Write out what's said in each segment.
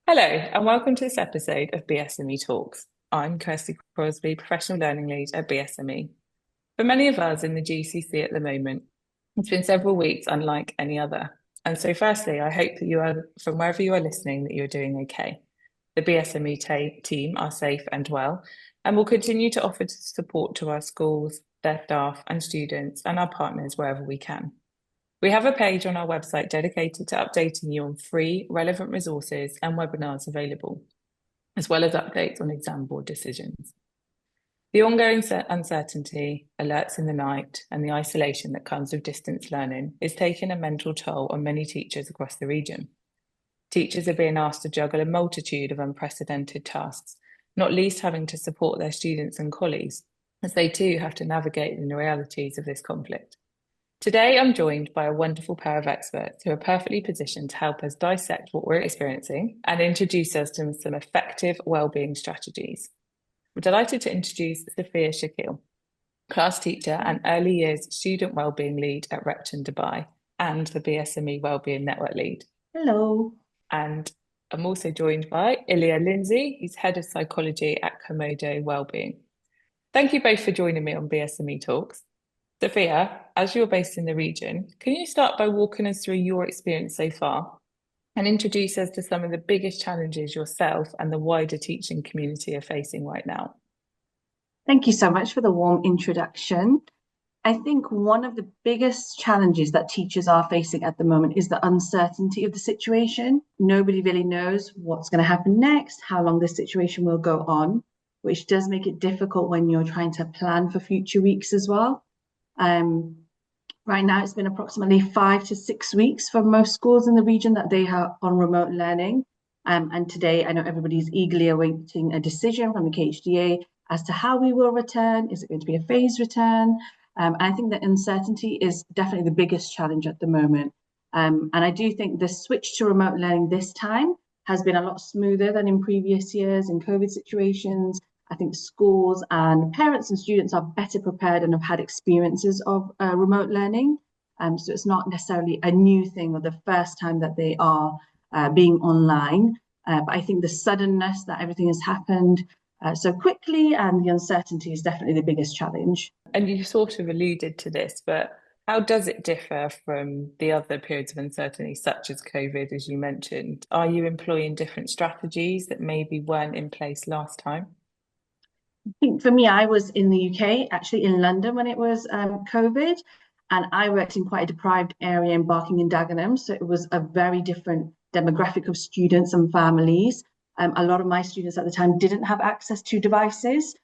Hello, and welcome to this episode of BSME Talks. I'm Kirsty Crosby, Professional Learning Lead at BSME. For many of us in the GCC at the moment, it's been several weeks unlike any other. And so, firstly, I hope that you are, from wherever you are listening, that you're doing okay. The BSME team are safe and well, and will continue to offer support to our schools, their staff, and students, and our partners wherever we can. We have a page on our website dedicated to updating you on free, relevant resources and webinars available, as well as updates on exam board decisions. The ongoing uncertainty, alerts in the night, and the isolation that comes with distance learning is taking a mental toll on many teachers across the region. Teachers are being asked to juggle a multitude of unprecedented tasks, not least having to support their students and colleagues, as they too have to navigate the realities of this conflict. Today, I'm joined by a wonderful pair of experts who are perfectly positioned to help us dissect what we're experiencing and introduce us to some effective wellbeing strategies. We're delighted to introduce Sofiah Shakeel, class teacher and early years student wellbeing lead at Repton Dubai and the BSME Wellbeing Network lead. Hello. And I'm also joined by Ilia Lindsay, who's head of psychology at Komodo Wellbeing. Thank you both for joining me on BSME Talks. Sofiah, as you're based in the region, can you start by walking us through your experience so far and introduce us to some of the biggest challenges yourself and the wider teaching community are facing right now? Thank you so much for the warm introduction. I think one of the biggest challenges that teachers are facing at the moment is the uncertainty of the situation. Nobody really knows what's going to happen next, how long this situation will go on, which does make it difficult when you're trying to plan for future weeks as well. Um, right now, it's been approximately 5 to 6 weeks for most schools in the region that they are on remote learning. And today, I know everybody's eagerly awaiting a decision from the KHDA as to how we will return. Is it going to be a phased return? And I think that uncertainty is definitely the biggest challenge at the moment. And I do think the switch to remote learning this time has been a lot smoother than in previous years in COVID situations. I think schools and parents and students are better prepared and have had experiences of remote learning. So it's not necessarily a new thing or the first time that they are being online. But I think the suddenness that everything has happened so quickly and the uncertainty is definitely the biggest challenge. And you sort of alluded to this, but how does it differ from the other periods of uncertainty, such as COVID, as you mentioned? Are you employing different strategies that maybe weren't in place last time? I think for me, I was in the UK, actually in London when it was COVID, and I worked in quite a deprived area in Barking and Dagenham. So it was a very different demographic of students and families. A lot of my students at the time didn't have access to devices.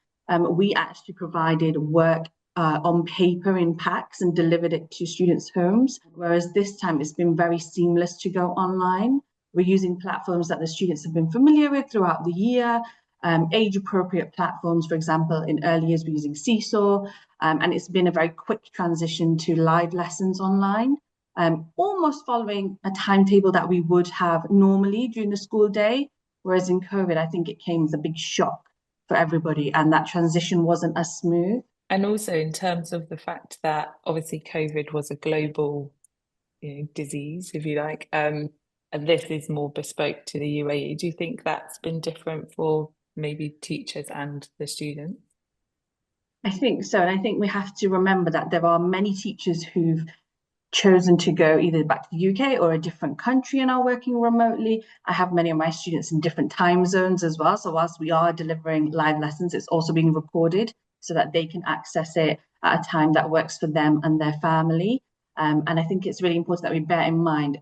We actually provided work on paper in packs and delivered it to students' homes, whereas this time it's been very seamless to go online. We're using platforms that the students have been familiar with throughout the year, age appropriate platforms. For example, in early years, we're using Seesaw, and it's been a very quick transition to live lessons online, almost following a timetable that we would have normally during the school day. Whereas in COVID, I think it came as a big shock for everybody, and that transition wasn't as smooth. And also in terms of the fact that obviously COVID was a global, disease, if you like, and this is more bespoke to the UAE. Do you think that's been different for maybe teachers and the students? I think so. And I think we have to remember that there are many teachers who've chosen to go either back to the UK or a different country and are working remotely. I have many of my students in different time zones as well. So whilst we are delivering live lessons, it's also being recorded so that they can access it at a time that works for them and their family. And I think it's really important that we bear in mind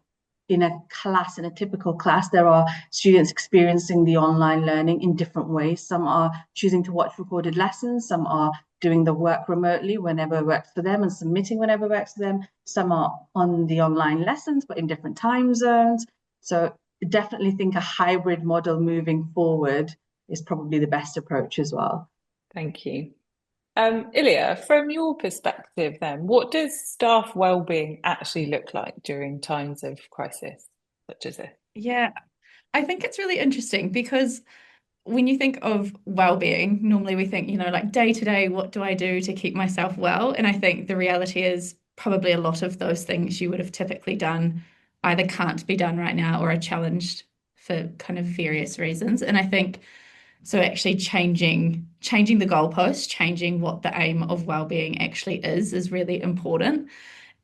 in a class, in a typical class, there are students experiencing the online learning in different ways. Some are choosing to watch recorded lessons, some are doing the work remotely whenever works for them and submitting whenever works for them. Some are on the online lessons, but in different time zones. So definitely think a hybrid model moving forward is probably the best approach as well. Thank you. Ilia, from your perspective then, what does staff wellbeing actually look like during times of crisis such as this? Yeah, I think it's really interesting because when you think of well-being, normally we think, like day to day, what do I do to keep myself well? And I think the reality is probably a lot of those things you would have typically done either can't be done right now or are challenged for kind of various reasons. And I think so actually changing the goalpost, changing what the aim of wellbeing actually is really important.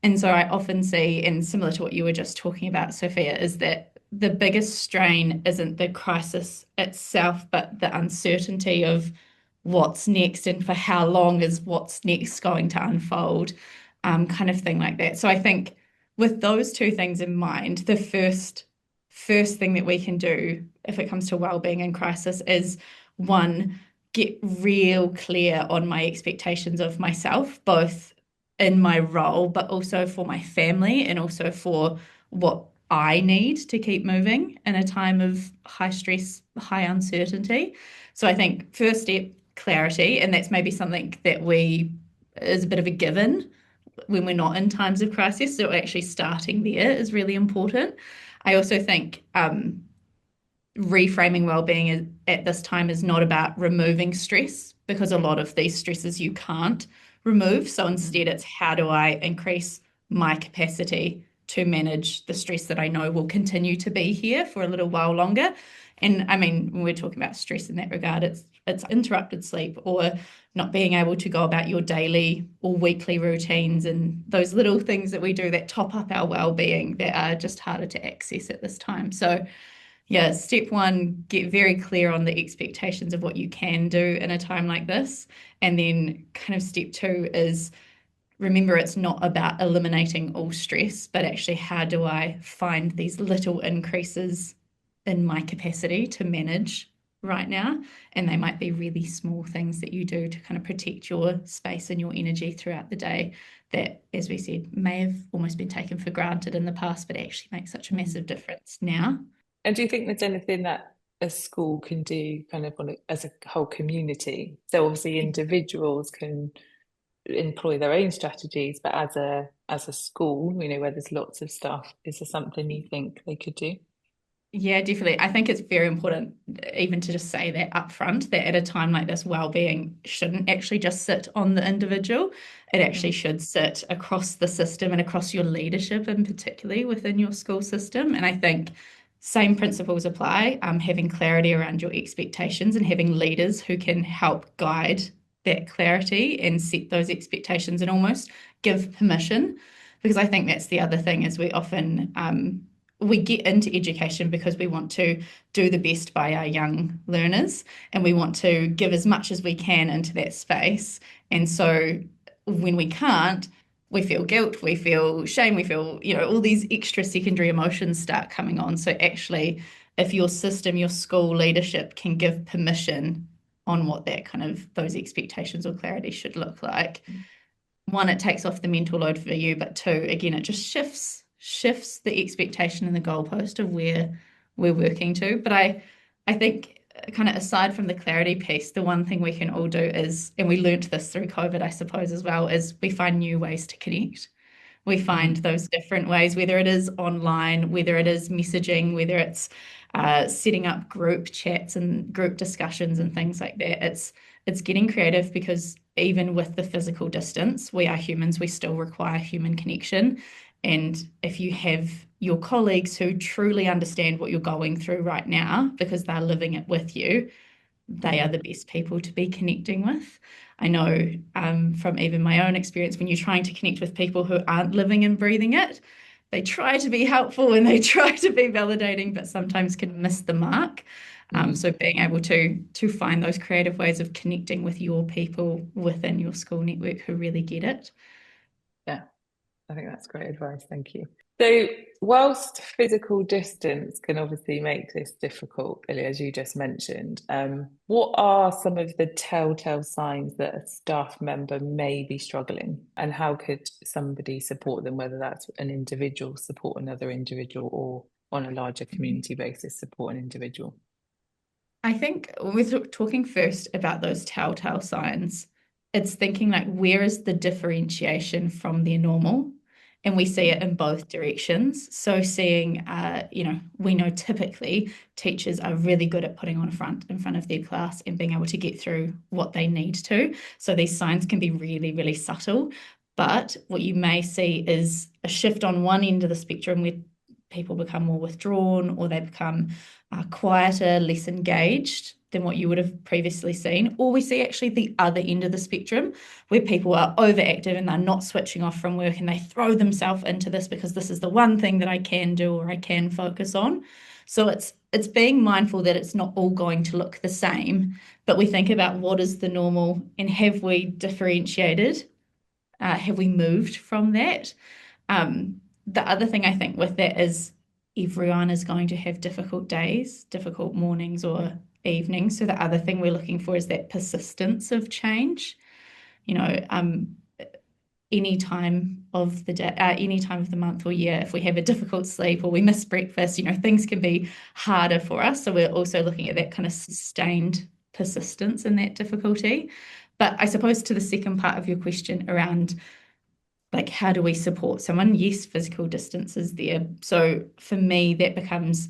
And so I often see, and similar to what you were just talking about, Sofiah, is that the biggest strain isn't the crisis itself, but the uncertainty of what's next and for how long is what's next going to unfold, kind of thing like that. So I think with those two things in mind, the first thing that we can do if it comes to wellbeing in crisis is, one, get real clear on my expectations of myself, both in my role, but also for my family and also for what I need to keep moving in a time of high stress, high uncertainty. So I think first step, clarity, and that's maybe something that is a bit of a given when we're not in times of crisis. So actually starting there is really important. I also think reframing wellbeing at this time is not about removing stress, because a lot of these stresses you can't remove. So instead, it's how do I increase my capacity to manage the stress that I know will continue to be here for a little while longer. And I mean, when we're talking about stress in that regard, it's interrupted sleep or not being able to go about your daily or weekly routines and those little things that we do that top up our well-being that are just harder to access at this time. So yeah, step one, get very clear on the expectations of what you can do in a time like this. And then kind of step two is, remember, it's not about eliminating all stress, but actually how do I find these little increases in my capacity to manage right now? And they might be really small things that you do to kind of protect your space and your energy throughout the day that, as we said, may have almost been taken for granted in the past, but actually make such a massive difference now. And do you think there's anything that a school can do kind of as a whole community? So obviously individuals can employ their own strategies, but as a school, where there's lots of stuff, is there something you think they could do? Yeah, definitely. I think it's very important even to just say that upfront, that at a time like this, well-being shouldn't actually just sit on the individual. It actually should sit across the system and across your leadership, and particularly within your school system. And I think same principles apply, having clarity around your expectations and having leaders who can help guide that clarity and set those expectations and almost give permission. Because I think that's the other thing, is we often we get into education because we want to do the best by our young learners and we want to give as much as we can into that space. And so when we can't, we feel guilt, we feel shame, we feel, all these extra secondary emotions start coming on. So actually, if your system, your school leadership can give permission on what that kind of those expectations or clarity should look like, one, it takes off the mental load for you, but two, again, it just shifts the expectation and the goalpost of where we're working to. But I think kind of aside from the clarity piece, the one thing we can all do is, and we learnt this through COVID, I suppose, as well, is we find new ways to connect. We find those different ways, whether it is online, whether it is messaging, whether it's setting up group chats and group discussions and things like that. It's getting creative, because even with the physical distance, we are humans, we still require human connection. And if you have your colleagues who truly understand what you're going through right now because they're living it with you, they are the best people to be connecting with. I know from even my own experience, when you're trying to connect with people who aren't living and breathing it, they try to be helpful and they try to be validating, but sometimes can miss the mark. So being able to find those creative ways of connecting with your people within your school network who really get it. Yeah, I think that's great advice. Thank you. So whilst physical distance can obviously make this difficult, Ilia, as you just mentioned, what are some of the telltale signs that a staff member may be struggling, and how could somebody support them, whether that's an individual support another individual or on a larger community basis support an individual? I think we're talking first about those telltale signs. It's thinking like, where is the differentiation from their normal? And we see it in both directions. So seeing, we know typically teachers are really good at putting on a front in front of their class and being able to get through what they need to. So these signs can be really, really subtle. But what you may see is a shift on one end of the spectrum where people become more withdrawn, or they become quieter, less engaged than what you would have previously seen. Or we see actually the other end of the spectrum, where people are overactive and they're not switching off from work, and they throw themselves into this because this is the one thing that I can do or I can focus on. So it's being mindful that it's not all going to look the same, but we think about what is the normal, and have we differentiated? Have we moved from that? The other thing I think with that is everyone is going to have difficult days, difficult mornings or evenings. So the other thing we're looking for is that persistence of change. Any time of the day, any time of the month or year, if we have a difficult sleep or we miss breakfast, things can be harder for us. So we're also looking at that kind of sustained persistence in that difficulty. But I suppose to the second part of your question around like, how do we support someone? Yes, physical distance is there. So for me, that becomes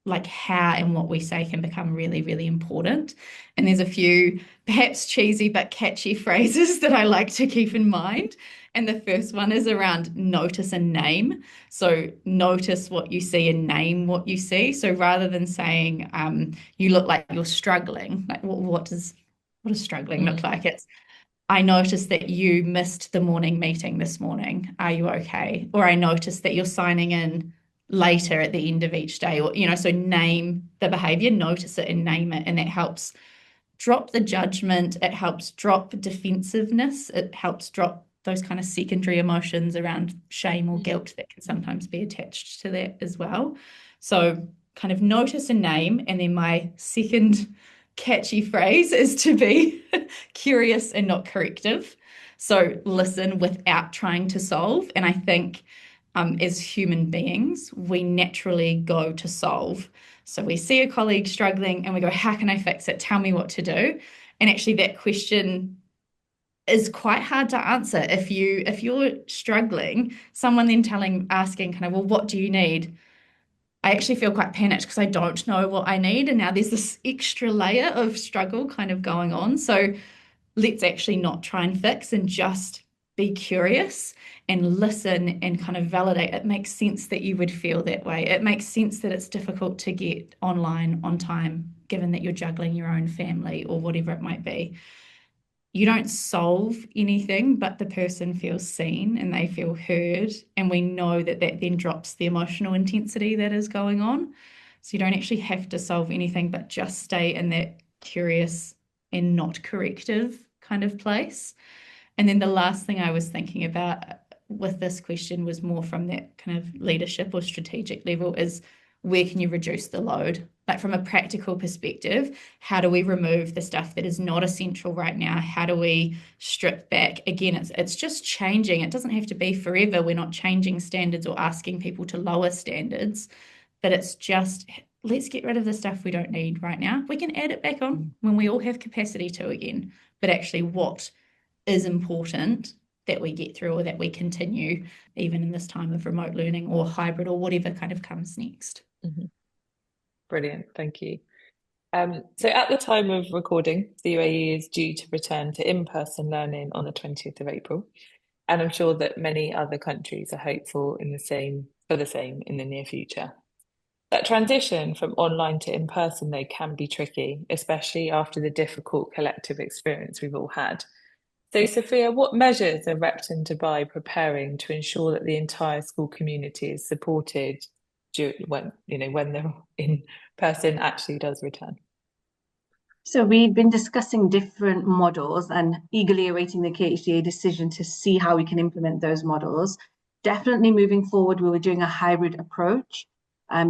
like how and what we say can become really, really important. And there's a few perhaps cheesy but catchy phrases that I like to keep in mind. And the first one is around notice and name. So notice what you see and name what you see. So rather than saying you look like you're struggling, like what does struggling look like? It's, I noticed that you missed the morning meeting this morning. Are you okay? Or I noticed that you're signing in later at the end of each day, or so name the behavior, notice it and name it, and that helps drop the judgment. It helps drop defensiveness. It helps drop those kind of secondary emotions around shame or guilt that can sometimes be attached to that as well. So kind of notice and name. And then my second catchy phrase is to be curious and not corrective. So listen without trying to solve. And I think as human beings, we naturally go to solve. So we see a colleague struggling and we go, how can I fix it? Tell me what to do. And actually that question is quite hard to answer. If you're struggling, someone then asking kind of, well, what do you need? I actually feel quite panicked because I don't know what I need. And now there's this extra layer of struggle kind of going on. So let's actually not try and fix and just be curious and listen and kind of validate. It makes sense that you would feel that way. It makes sense that it's difficult to get online on time, given that you're juggling your own family or whatever it might be. You don't solve anything, but the person feels seen and they feel heard. And we know that that then drops the emotional intensity that is going on. So you don't actually have to solve anything, but just stay in that curious and not corrective kind of place. And then the last thing I was thinking about with this question was more from that kind of leadership or strategic level is, where can you reduce the load? Like from a practical perspective, how do we remove the stuff that is not essential right now? How do we strip back? Again, it's just changing. It doesn't have to be forever. We're not changing standards or asking people to lower standards, but it's just, let's get rid of the stuff we don't need right now. We can add it back on when we all have capacity to again. But actually, what is important that we get through or that we continue even in this time of remote learning or hybrid or whatever kind of comes next. Brilliant, thank you. So at the time of recording, the UAE is due to return to in-person learning on the 20th of April. And I'm sure that many other countries are hopeful for the same in the near future. That transition from online to in-person, though, can be tricky, especially after the difficult collective experience we've all had. So, Sofiah, what measures are Repton Dubai preparing to ensure that the entire school community is supported when the in-person actually does return? So we've been discussing different models and eagerly awaiting the KHDA decision to see how we can implement those models. Definitely moving forward, we were doing a hybrid approach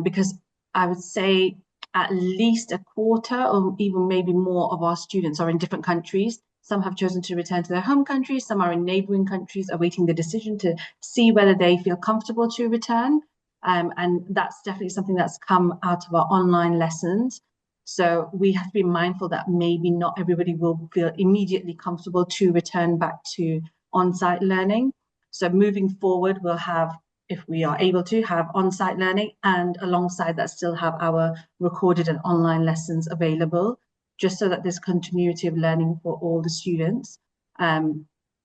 because I would say at least a quarter or even maybe more of our students are in different countries. Some have chosen to return to their home countries. Some are in neighboring countries awaiting the decision to see whether they feel comfortable to return. And that's definitely something that's come out of our online lessons. So we have to be mindful that maybe not everybody will feel immediately comfortable to return back to on-site learning. So moving forward, we'll have, if we are able to, have on-site learning and alongside that still have our recorded and online lessons available, just so that there's continuity of learning for all the students.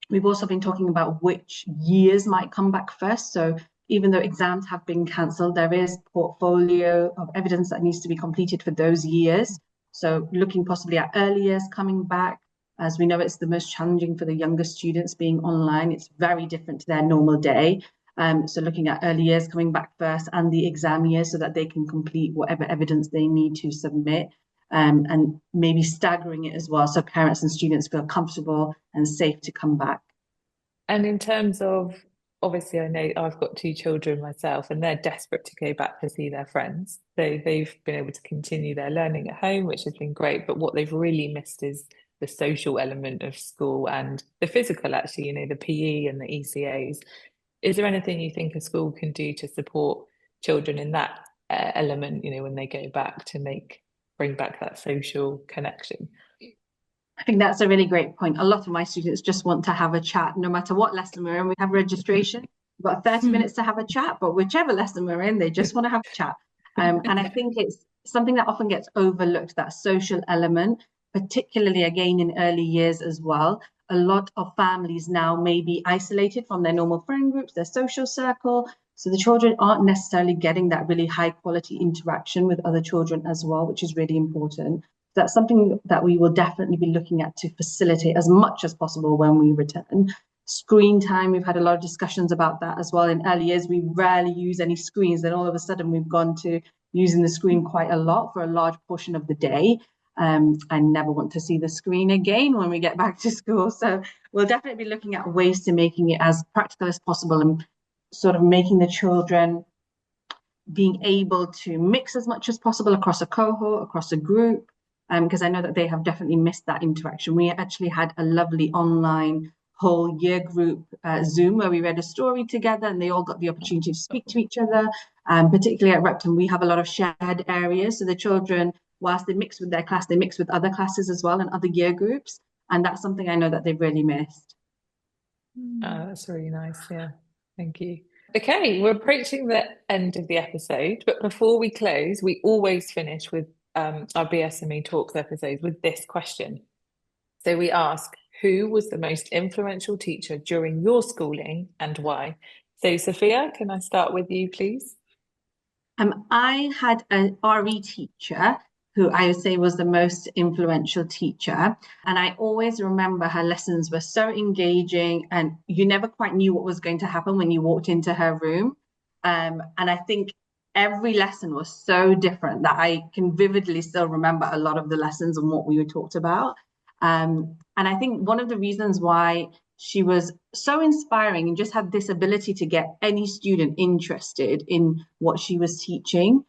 We've also been talking about which years might come back first. So even though exams have been cancelled, there is portfolio of evidence that needs to be completed for those years. So looking possibly at early years coming back, as we know, it's the most challenging for the younger students being online. It's very different to their normal day. So looking at early years coming back first and the exam years so that they can complete whatever evidence they need to submit, and maybe staggering it as well so parents and students feel comfortable and safe to come back. And in terms of, obviously, I know I've got two children myself, and they're desperate to go back to see their friends. So they've been able to continue their learning at home, which has been great. But what they've really missed is the social element of school and the physical, actually, the PE and the ECAs. Is there anything you think a school can do to support children in that element, when they go back to bring back that social connection? I think that's a really great point. A lot of my students just want to have a chat, no matter what lesson we're in. We have registration. We've got 30 minutes to have a chat, but whichever lesson we're in, they just want to have a chat. And I think it's something that often gets overlooked, that social element, particularly again in early years as well. A lot of families now may be isolated from their normal friend groups, their social circle. So the children aren't necessarily getting that really high quality interaction with other children as well, which is really important. That's something that we will definitely be looking at to facilitate as much as possible when we return. Screen time, we've had a lot of discussions about that as well. In early years, we rarely use any screens. Then all of a sudden, we've gone to using the screen quite a lot for a large portion of the day. I never want to see the screen again when we get back to school. So we'll definitely be looking at ways to making it as practical as possible and sort of making the children being able to mix as much as possible across a cohort, across a group, because I know that they have definitely missed that interaction. We actually had a lovely online whole year group Zoom where we read a story together and they all got the opportunity to speak to each other. Particularly at Repton, we have a lot of shared areas. So the children, whilst they mix with their class, they mix with other classes as well and other year groups. And that's something I know that they've really missed. That's really nice. Yeah, thank you. Okay, we're approaching the end of the episode, but before we close, we always finish with our BSME Talks episodes with this question. So we ask, who was the most influential teacher during your schooling and why? So Sophia, can I start with you, please? I had an RE teacher who I would say was the most influential teacher. And I always remember her lessons were so engaging and you never quite knew what was going to happen when you walked into her room. And I think every lesson was so different that I can vividly still remember a lot of the lessons and what we were talked about. And I think one of the reasons why she was so inspiring and just had this ability to get any student interested in what she was teaching.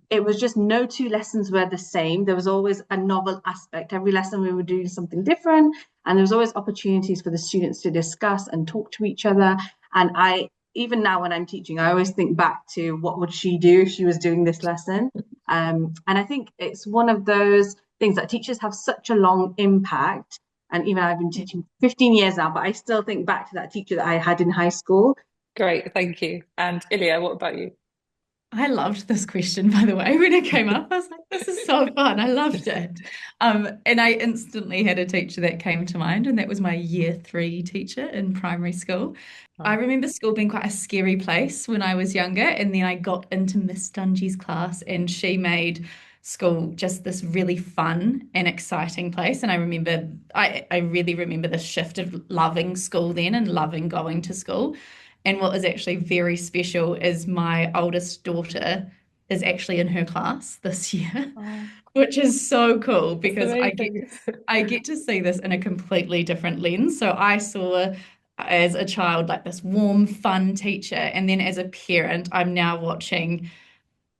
It was just no two lessons were the same. There was always a novel aspect. Every lesson we were doing something different, and there was always opportunities for the students to discuss and talk to each other. And even now when I'm teaching, I always think back to what would she do if she was doing this lesson. And I think it's one of those things that teachers have such a long impact. And even I've been teaching 15 years now, but I still think back to that teacher that I had in high school. Great, thank you. And Ilia, what about you? I loved this question, by the way, when it came up. I was like, this is so fun. I loved it. And I instantly had a teacher that came to mind, and that was my year 3 teacher in primary school. Oh. I remember school being quite a scary place when I was younger, and then I got into Miss Dungy's class, and she made school just this really fun and exciting place. And I really remember the shift of loving school then and loving going to school. And what was actually very special is my oldest daughter is actually in her class this year, which is so cool because I get to see this in a completely different lens. So I saw as a child like this warm, fun teacher. And then as a parent, I'm now watching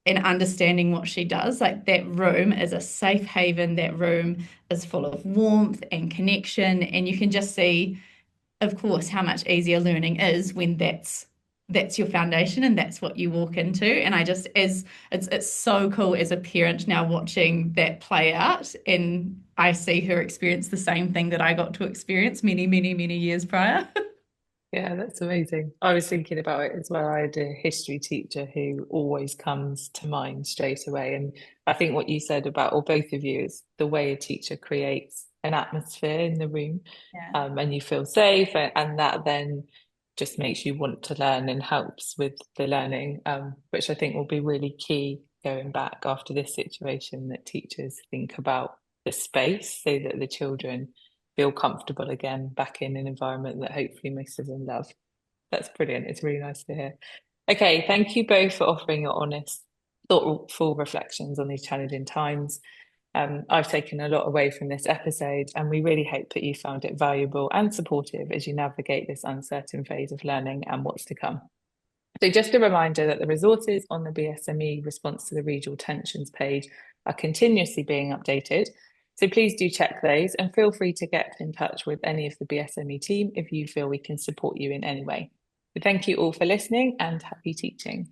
and understanding what she does. Like that room is a safe haven. That room is full of warmth and connection. And you can just see, of course, how much easier learning is when that's your foundation and that's what you walk into. And it's so cool as a parent now watching that play out, and I see her experience the same thing that I got to experience many, many, many years prior. Yeah, that's amazing. I was thinking about it as well. I had a history teacher who always comes to mind straight away. And I think what you said about, or both of you, is the way a teacher creates an atmosphere in the room, and you feel safe, and that then just makes you want to learn and helps with the learning, which I think will be really key going back after this situation, that teachers think about the space so that the children feel comfortable again back in an environment that hopefully most of them love. That's brilliant. It's really nice to hear. Okay, thank you both for offering your honest, thoughtful reflections on these challenging times. I've taken a lot away from this episode, and we really hope that you found it valuable and supportive as you navigate this uncertain phase of learning and what's to come. So just a reminder that the resources on the BSME response to the regional tensions page are continuously being updated. So please do check those and feel free to get in touch with any of the BSME team if you feel we can support you in any way. So thank you all for listening and happy teaching.